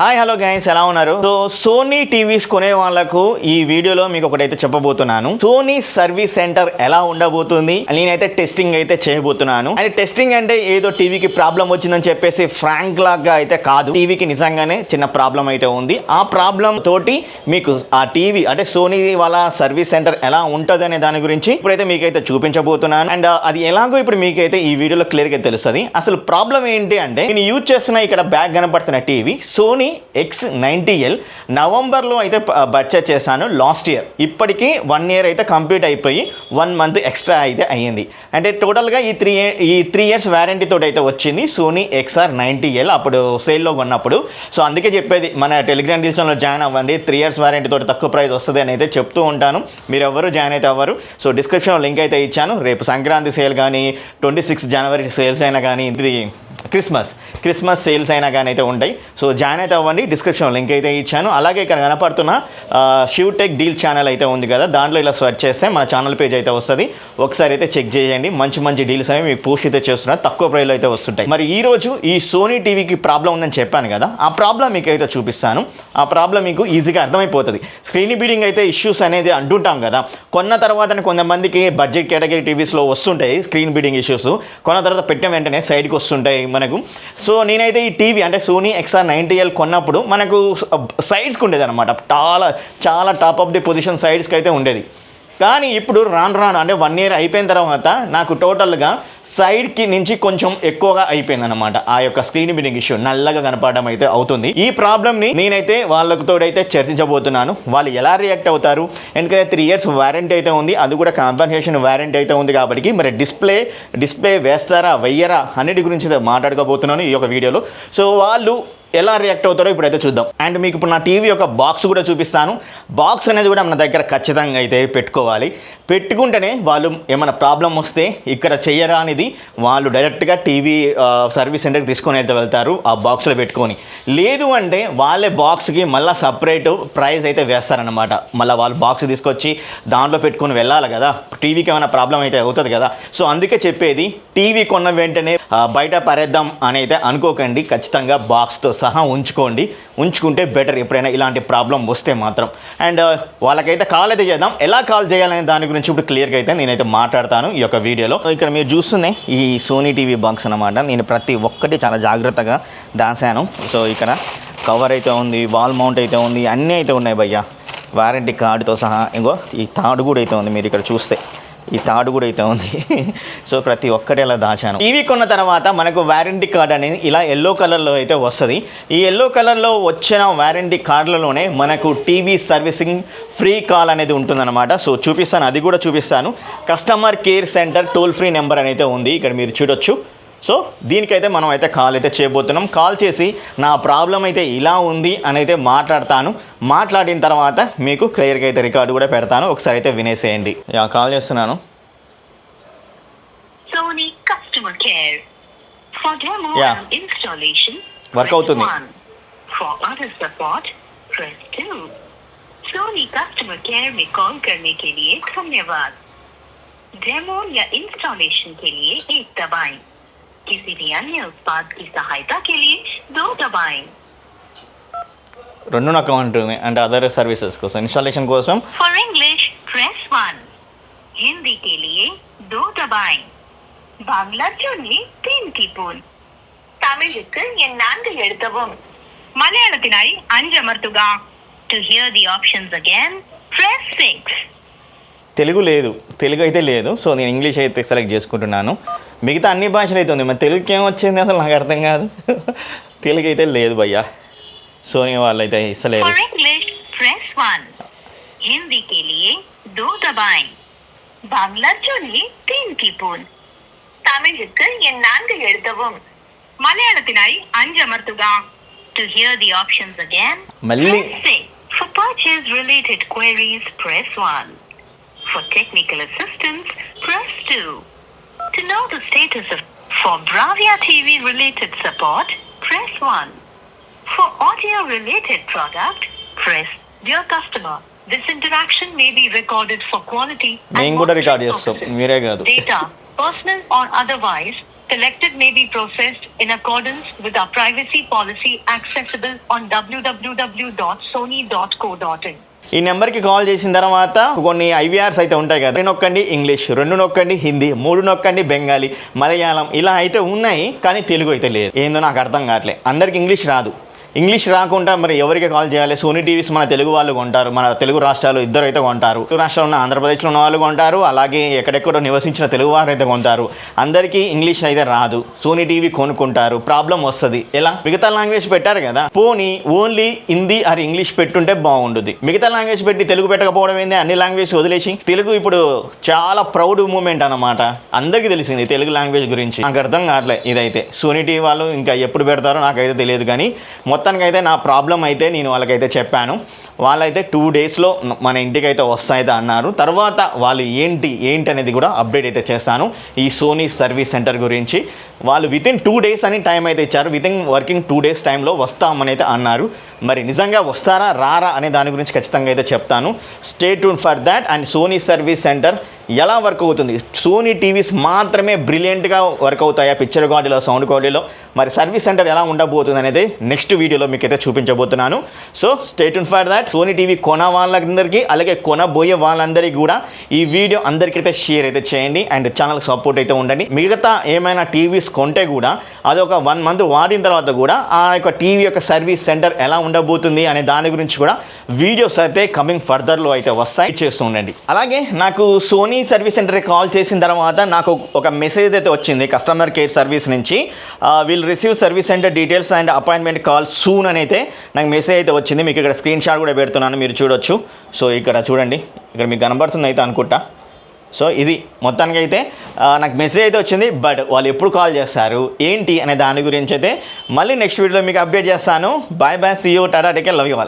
Hi hello guys, ఎలా ఉన్నారు? So Sony TVs కొనే వాళ్ళకు ఈ వీడియోలో మీకు ఒకటైతే చెప్పబోతున్నాను. సోనీ సర్వీస్ సెంటర్ ఎలా ఉండబోతుంది, నేనైతే టెస్టింగ్ అయితే చేయబోతున్నాను. అండ్ టెస్టింగ్ అంటే ఏదో టీవీకి ప్రాబ్లం వచ్చిందని చెప్పేసి ఫ్రాంక్ లాగా అయితే కాదు. టీవీకి నిజంగానే చిన్న ప్రాబ్లం అయితే ఉంది. ఆ ప్రాబ్లం తోటి మీకు ఆ టీవీ అంటే సోనీ వాళ్ళ సర్వీస్ సెంటర్ ఎలా ఉంటుంది అనే దాని గురించి ఇప్పుడైతే మీకైతే చూపించబోతున్నాను. అండ్ అది ఎలాగో ఇప్పుడు మీకైతే ఈ వీడియోలో క్లియర్గా తెలుస్తుంది. అసలు ప్రాబ్లం ఏంటి అంటే, నేను యూజ్ చేస్తున్న ఇక్కడ బ్యాక్ కనపడుతున్న టీవీ సోనీ X90L నవంబర్లో అయితే పర్చేస్ చేశాను లాస్ట్ ఇయర్. ఇప్పటికీ 1 year అయితే కంప్లీట్ అయిపోయి 1 month ఎక్స్ట్రా అయితే అయ్యింది. అంటే టోటల్గా ఈ త్రీ ఇయర్స్ వ్యారంటీ తోటి అయితే వచ్చింది సోనీ XR90L అప్పుడు సేల్లో కొన్నప్పుడు. సో అందుకే చెప్పేది, మన టెలిగ్రామ్ డివిజన్లో జాయిన్ అవ్వండి, 3 years వ్యారంటీ తోటి తక్కువ ప్రైస్ వస్తుంది అని అయితే చెప్తూ ఉంటాను. మీరు ఎవరు జాయిన్ అయితే అవ్వరు. సో డిస్క్రిప్షన్లో లింక్ అయితే ఇచ్చాను. రేపు సంక్రాంతి సేల్ కానీ 26 January సేల్స్ అయినా కానీ ఇది క్రిస్మస్ సేల్స్ అయినా కానీ అయితే ఉంటాయి. సో జాయిన్ అయితే అవ్వండి, డిస్క్రిప్షన్లో లింక్ అయితే ఇచ్చాను. అలాగే ఇక్కడ కనపడుతున్న షివ్ టెక్ డీల్ ఛానల్ అయితే ఉంది కదా, దాంట్లో ఇలా సెర్చ్ చేస్తే మన ఛానల్ పేజ్ అయితే వస్తుంది. ఒకసారి అయితే చెక్ చేయండి. మంచి డీల్స్ అనేవి మీకు పోస్ట్ అయితే చేస్తున్నారు, తక్కువ ప్రైస్లో అయితే వస్తుంటాయి. మరి ఈ రోజు ఈ సోనీ టీవీకి ప్రాబ్లం ఉందని చెప్పాను కదా, ఆ ప్రాబ్లం మీకు అయితే చూపిస్తాను. ఆ ప్రాబ్లం మీకు ఈజీగా అర్థమైపోతుంది. స్క్రీన్ బీడింగ్ అయితే ఇష్యూస్ అనేది అంటుంటాం కదా, కొన్న తర్వాత కొంతమందికి బడ్జెట్ కేటగిరీ టీవీస్లో వస్తుంటాయి స్క్రీన్ బీడింగ్ ఇష్యూస్. కొన్న తర్వాత పెట్టిన వెంటనే సైడ్కి వస్తుంటాయి మనకు. సో నేనైతే ఈ టీవీ అంటే సోనీ XR90L కొన్నప్పుడు మనకు సైడ్స్కి ఉండేది అనమాట, చాలా టాప్ ఆఫ్ ది పొజిషన్ సైడ్స్కి అయితే ఉండేది. కానీ ఇప్పుడు రాను అంటే 1 year అయిపోయిన తర్వాత నాకు టోటల్గా సైడ్కి నుంచి కొంచెం ఎక్కువగా అయిపోయింది అనమాట. ఆ యొక్క స్క్రీన్ బీడింగ్ ఇష్యూ నల్లగా కనపడడం అయితే అవుతుంది. ఈ ప్రాబ్లమ్ని నేనైతే వాళ్ళతోడైతే చర్చించబోతున్నాను. వాళ్ళు ఎలా రియాక్ట్ అవుతారు, ఎందుకంటే 3 years వారంటీ అయితే ఉంది, అది కూడా కాంపెన్సేషన్ వారంటీ అయితే ఉంది కాబట్టి మరి డిస్ప్లే వేస్తారా వెయ్యరా అన్నిటి గురించి మాట్లాడుకోబోతున్నాను ఈ యొక్క వీడియోలో. సో వాళ్ళు ఎలా రియాక్ట్ అవుతారో ఇప్పుడైతే చూద్దాం. అండ్ మీకు ఇప్పుడు నా టీవీ యొక్క బాక్స్ కూడా చూపిస్తాను. బాక్స్ అనేది కూడా మన దగ్గర ఖచ్చితంగా అయితే పెట్టుకుంటేనే వాళ్ళు ఏమైనా ప్రాబ్లం వస్తే ఇక్కడ చెయ్యరా అనేది వాళ్ళు డైరెక్ట్గా టీవీ సర్వీస్ సెంటర్కి తీసుకొని అయితే వెళ్తారు ఆ బాక్స్లో పెట్టుకొని. లేదు అంటే వాళ్ళే బాక్స్కి మళ్ళీ సపరేట్ ప్రైస్ అయితే వేస్తారనమాట. మళ్ళీ వాళ్ళు బాక్స్ తీసుకొచ్చి దాంట్లో పెట్టుకొని వెళ్ళాలి కదా, టీవీకి ఏమైనా ప్రాబ్లం అయితే అవుతుంది కదా. సో అందుకే చెప్పేది, టీవీ కొన్న వెంటనే బయట పరేద్దాం అని అయితే అనుకోకండి. ఖచ్చితంగా బాక్స్తో సహా ఉంచుకుంటే బెటర్ ఎప్పుడైనా ఇలాంటి ప్రాబ్లం వస్తే మాత్రం. అండ్ వాళ్ళకైతే కాల్ అయితే చేద్దాం. ఎలా కాల్ చేయాలనే దాని గురించి ఇప్పుడు క్లియర్గా అయితే నేనైతే మాట్లాడతాను ఈ యొక్క వీడియోలో. ఇక్కడ మీరు చూస్తూనే ఈ సోనీ టీవీ బాక్స్ అనమాట. నేను ప్రతి ఒక్కటి చాలా జాగ్రత్తగా దాసాను. సో ఇక్కడ కవర్ అయితే ఉంది, వాల్ మౌంట్ అయితే ఉంది, అన్నీ అయితే ఉన్నాయి భయ్యా, వారంటీ కార్డుతో సహా. ఇంకో ఈ తాడు కూడా అయితే ఉంది, మీరు ఇక్కడ చూస్తే ఈ తాడు కూడా అయితే ఉంది. సో ప్రతి ఒక్కటి ఇలా దాచాను. టీవీ కొన్న తర్వాత మనకు వారంటీ కార్డ్ అనేది ఇలా ఎల్లో కలర్లో అయితే వస్తుంది. ఈ ఎల్లో కలర్లో వచ్చిన వారంటీ కార్డులలోనే మనకు టీవీ సర్వీసింగ్ ఫ్రీ కాల్ అనేది ఉంటుందన్నమాట. సో చూపిస్తాను, అది కూడా చూపిస్తాను. Customer care centre toll free number అనేది ఉంది, ఇక్కడ మీరు చూడొచ్చు. సో దీనికైతే మనం అయితే కాల్ అయితే చేయబోతున్నాం. కాల్ చేసి నా ప్రాబ్లం అయితే ఇలా ఉంది అని అయితే మాట్లాడిన తర్వాత మీకు క్లియర్గా అయితే రికార్డు కూడా పెడతాను, ఒకసారి అయితే వినేసేయండి. కాల్ చేస్తున్నాను. Sony customer care for demo and installation work అవుతుంది. For other support press 2. Sony customer care में कॉल करने के लिए धन्यवाद. डेमो या इंस्टॉलेशन के लिए 1 दबाएं. किसी भी अन्य उत्पाद की सहायता के लिए 2 दबाएं. రెండు అకౌంట్ అంటే అదర్ సర్వీసెస్ కోసం, ఇన్స్టాలేషన్ కోసం. For English press 1. हिंदी के लिए 2 दबाएं. बांग्ला चुनिए 3 कीपून. തമിഴുക്ക് 4 എഴുത്തവും. മലയാളത്തിനായി 5 അമർത്തുക. To hear the options again, press 6. Telugu అయితే లేదు. సో నేను ఇంగ్లీష్ అయితే సెలెక్ట్ చేసుకుంటున్నాను. మిగతా అన్ని భాషలు అయితే ఉంది, మరి తెలుగుకి ఏమొచ్చింది అసలు నాకు అర్థం కాదు. తెలుగు అయితే లేదు భయ్యా, సోనీ వాళ్ళు అయితే ఇస్తలేరు. For English, press 1. हिंदी के लिए 2 दबाएं. बांग्ला चुनिए 3 कीपून. തമിഴുക്ക് 4 എഴുത്തവും. മലയാളത്തിനായി 5 അമർത്തുക. To hear the options again, మళ్ళీ press 6. For purchase related queries, press 1. For technical assistance, press 2. To know the status of for Bravia TV related support, press 1. For audio related product, press Dear customer. This interaction may be recorded for quality and మేము కూడా record చేస్తాం, మీరే కాదు. data, personal or otherwise, collected may be processed in accordance with our privacy policy accessible on www.sony.co.in. ఈ నెంబర్కి call చేసిన తర్వాత కొన్ని ఐవీఆర్స్ అయితే ఉంటాయి కదా, 2 నొక్కండి ఇంగ్లీష్, 2 నొక్కండి హిందీ, 3 నొక్కండి బెంగాలీ, మలయాళం, ఇలా అయితే ఉన్నాయి కానీ తెలుగు అయితే లేదు. ఏందో నాకు అర్థం కావట్లేదు. అందరికి ఇంగ్లీష్ రాదు. ఇంగ్లీష్ రాకుండా మరి ఎవరికి కాల్ చేయాలి? సోనీ టీవీస్ మన తెలుగు వాళ్ళు కొంటారు, మన తెలుగు రాష్ట్రాలు ఇద్దరు అయితే కొంటారు. తెలుగు రాష్ట్రాలు ఉన్న ఆంధ్రప్రదేశ్లో ఉన్న వాళ్ళు కొంటారు, అలాగే ఎక్కడెక్కడో నివసించిన తెలుగు వారు అయితే కొంటారు. అందరికీ ఇంగ్లీష్ అయితే రాదు. సోనీ టీవీ కొనుక్కుంటారు, ప్రాబ్లం వస్తుంది. ఎలా? మిగతా లాంగ్వేజ్ పెట్టారు కదా, పోనీ ఓన్లీ హిందీ ఆర్ ఇంగ్లీష్ పెట్టుంటే బాగుంటుంది. మిగతా లాంగ్వేజ్ పెట్టి తెలుగు పెట్టకపోవడం ఏంది? అన్ని లాంగ్వేజ్ వదిలేసి తెలుగు ఇప్పుడు చాలా ప్రౌడ్ మూమెంట్ అన్నమాట. అందరికీ తెలిసింది తెలుగు లాంగ్వేజ్ గురించి. నాకు అర్థం కావట్లే ఇదైతే. సోనీ టీవీ వాళ్ళు ఇంకా ఎప్పుడు పెడతారో నాకైతే తెలియదు, కానీ మొత్తానికి అయితే నా ప్రాబ్లం అయితే నేను వాళ్ళకైతే చెప్పాను. వాళ్ళైతే 2 డేస్లో మన ఇంటికి అయితే వస్తాయితే అన్నారు. తర్వాత వాళ్ళు ఏంటి అనేది కూడా అప్డేట్ అయితే చేస్తాను ఈ సోనీ సర్వీస్ సెంటర్ గురించి. వాళ్ళు వితిన్ 2 డేస్ అని టైం అయితే ఇచ్చారు. వితిన్ వర్కింగ్ 2 డేస్ టైంలో వస్తామని అయితే అన్నారు. మరి నిజంగా వస్తారా రారా అనే దాని గురించి ఖచ్చితంగా అయితే చెప్తాను. Stay tune for that. And Sony service centre ఎలా వర్క్ అవుతుంది, సోనీ టీవీస్ మాత్రమే బ్రిలియంట్గా వర్క్ అవుతాయా పిక్చర్ క్వాలిటీలో, సౌండ్ క్వాలిటీలో, మరి సర్వీస్ సెంటర్ ఎలా ఉండబోతుంది అనేది నెక్స్ట్ వీడియోలో మీకు అయితే చూపించబోతున్నాను. So stay tune for that. Sony TV కొన వాళ్ళందరికీ అలాగే కొనబోయే వాళ్ళందరికీ కూడా ఈ వీడియో అందరికైతే షేర్ అయితే చేయండి అండ్ ఛానల్కి సపోర్ట్ అయితే ఉండండి. మిగతా ఏమైనా టీవీస్ కొంటే కూడా అది ఒక 1 మంత్ వాడిన తర్వాత కూడా ఆ యొక్క టీవీ యొక్క సర్వీస్ సెంటర్ ఎలా ఉండబోతుంది అనే దాని గురించి కూడా వీడియోస్ అయితే కమింగ్ ఫర్దర్లో అయితే వస్తాయి, చేస్తూ ఉండండి. అలాగే నాకు సోనీ సర్వీస్ సెంటర్కి కాల్ చేసిన తర్వాత నాకు ఒక మెసేజ్ అయితే వచ్చింది కస్టమర్ కేర్ సర్వీస్ నుంచి. Will receive service centre details and appointment call soon అని అయితే నాకు మెసేజ్ అయితే వచ్చింది. మీకు ఇక్కడ స్క్రీన్ షాట్ కూడా పెడుతున్నాను, మీరు చూడొచ్చు. సో ఇక్కడ చూడండి, ఇక్కడ మీకు కనబడుతుంది అయితే అనుకుంటా. సో ఇది మొత్తానికి అయితే నాకు మెసేజ్ అయితే వచ్చింది. బట్ వాళ్ళు ఎప్పుడు కాల్ చేస్తారు ఏంటి అనే దాని గురించి అయితే మళ్ళీ నెక్స్ట్ వీడియోలో మీకు అప్డేట్ చేస్తాను. బాయ్ బాయ్, సీ యూ, టాటా, take care, love you all.